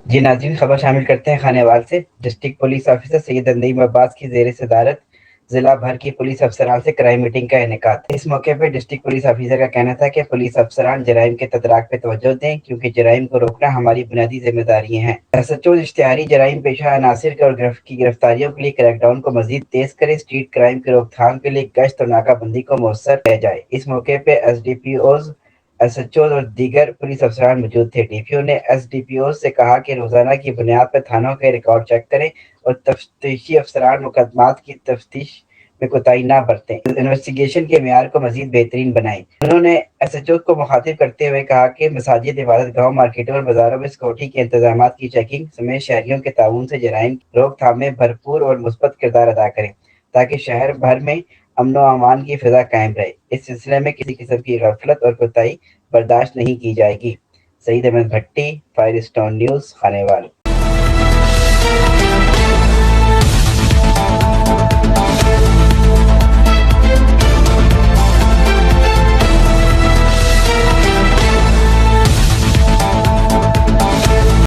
जी नाज़रीन, खबर शामिल करते हैं खानेवाल से। District police officer Syed Nadeem Abbas की ज़ेर सदारत जिला भर की पुलिस अफसरान से क्राइम मीटिंग का इनेकाद। इस मौके पर डिस्ट्रिक्ट पुलिस ऑफिसर का कहना था कि पुलिस अफसरान जराइम के तदराक पे तवज्जो दें, क्योंकि जराइम को रोकना हमारी बुनियादी जिम्मेदारी हैं। एसएचओ इश्तिहारी जराइम पेशा अनासिर और गिरफ्तारियों के लिए क्रैकडाउन को मजीद तेज करे, स्ट्रीट क्राइम की रोकथाम के लिए गश्त और नाकाबंदी को मौसर किया जाए। इस मौके पर एसडीपीओ, एसएचओ और दीगर पुलिस अफसरान मौजूद थे। डीपीओ ने एसडीपीओ से कहा कि रोजाना की बुनियाद पर थानों के रिकॉर्ड चेक करें और तफ्तीशी अफसरान मुकदमात की तफ्तीश में कोताही न बरतें। इन्वेस्टिगेशन के मेयार को मजीद बेहतरीन बनाएं। उन्होंने एसएचओ को मुखातिब करते हुए कहा कि मसाजिद, इबादत गाँव, मार्केटों और बाजारों में सिक्योरिटी के इंतजाम की चेकिंग समेत शहरियों के ताउन से जराइम की रोकथाम में भरपूर और मुस्बत किरदार अदा करें, ताकि शहर भर में अमन व अमान की फिजा कायम रहे। इस सिलसिले में किसी किस्म की गफलत और कोताही बर्दाश्त नहीं की जाएगी। सईद अहमद भट्टी, फायरस्टोन न्यूज़, खानेवाल।